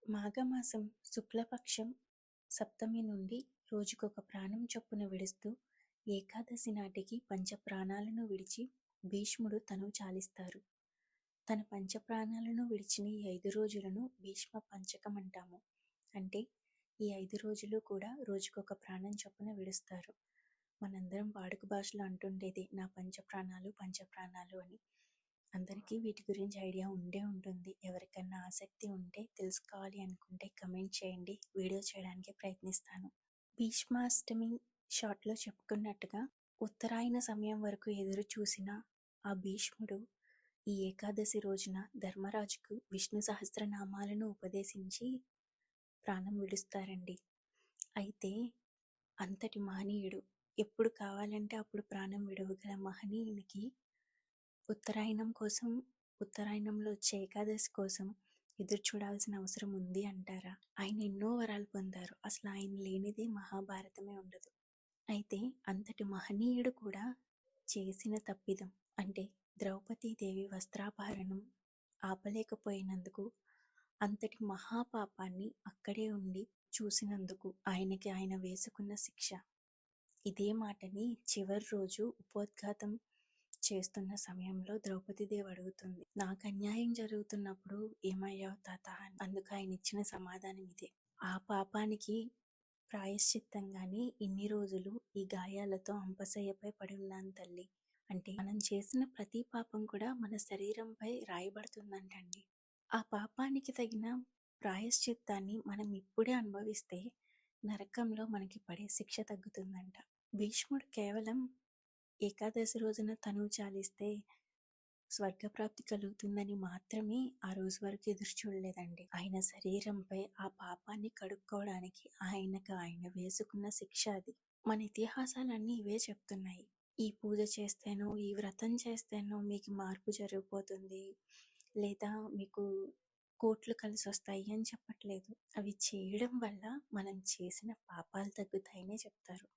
మాఘమాసం శుక్లపక్షం సప్తమి నుండి రోజుకొక ప్రాణం చొప్పున విడుస్తూ ఏకాదశి నాటికి పంచప్రాణాలను విడిచి భీష్ముడు తనువు చాలిస్తారు. తన పంచప్రాణాలను విడిచిన ఈ 5 రోజులను భీష్మ పంచకం అంటాము. అంటే ఈ 5 రోజులు కూడా రోజుకొక ప్రాణం చొప్పున విడుస్తారు. మనందరం వాడుక భాషలో అంటుండేది నా పంచప్రాణాలు పంచప్రాణాలు అని. అందరికీ వీటి గురించి ఐడియా ఉండే ఉంటుంది. ఎవరికన్నా ఆసక్తి ఉంటే తెలుసుకోవాలి అనుకుంటే కమెంట్ చేయండి, వీడియో చేయడానికి ప్రయత్నిస్తాను. భీష్మాష్టమి షార్ట్లో చెప్పుకున్నట్టుగా ఉత్తరాయణ సమయం వరకు ఎదురు చూసిన ఆ భీష్ముడు ఈ ఏకాదశి రోజున ధర్మరాజుకు విష్ణు సహస్రనామాలను ఉపదేశించి ప్రాణం విడుస్తారండి. అయితే అంతటి మహనీయుడు, ఎప్పుడు కావాలంటే అప్పుడు ప్రాణం విడవగల మహనీయునికి ఉత్తరాయణంలో వచ్చే ఏకాదశి కోసం ఎదురు చూడాల్సిన అవసరం ఉంది అంటారా? ఆయన ఎన్నో వరాలు పొందారు. అసలు ఆయన లేనిదే మహాభారతమే ఉండదు. అయితే అంతటి మహనీయుడు కూడా చేసిన తప్పిదం అంటే ద్రౌపదీదేవి వస్త్రాపహరణం ఆపలేకపోయినందుకు, అంతటి మహాపాపాన్ని అక్కడే ఉండి చూసినందుకు ఆయనకి ఆయన వేసుకున్న శిక్ష. ఇదే మాటని చివరి రోజు ఉపోద్ఘాతం చేస్తున్న సమయంలో ద్రౌపదీదేవి అడుగుతుంది, నాకు అన్యాయం జరుగుతున్నప్పుడు ఏమయ్యావు తాత? అందుకు ఆయన ఇచ్చిన సమాధానం ఇదే. ఆ పాపానికి ప్రాయశ్చిత్తంగానే ఇన్ని రోజులు ఈ గాయాలతో అంపశయ్యపై పడి ఉన్నాను తల్లి. అంటే మనం చేసిన ప్రతి పాపం కూడా మన శరీరంపై రాయబడుతుందంటండి. ఆ పాపానికి తగిన ప్రాయశ్చిత్తాన్ని మనం ఇప్పుడే అనుభవిస్తే నరకంలో మనకి పడే శిక్ష తగ్గుతుందంట. భీష్ముడు కేవలం ఏకాదశి రోజున తనువు చాలిస్తే స్వర్గప్రాప్తి కలుగుతుందని మాత్రమే ఆ రోజు వరకు ఎదురు చూడలేదండి. ఆయన శరీరంపై ఆ పాపాన్ని కడుక్కోవడానికి ఆయన వేసుకున్న శిక్ష అది. మన ఇతిహాసాలన్నీ ఇవే చెప్తున్నాయి. ఈ పూజ చేస్తేనో ఈ వ్రతం చేస్తేనో మీకు మార్పు జరిగిపోతుంది, లేదా మీకు కోట్లు కలిసి వస్తాయి అని చెప్పట్లేదు. అవి చేయడం వల్ల మనం చేసిన పాపాలు తగ్గుతాయనే చెప్తారు.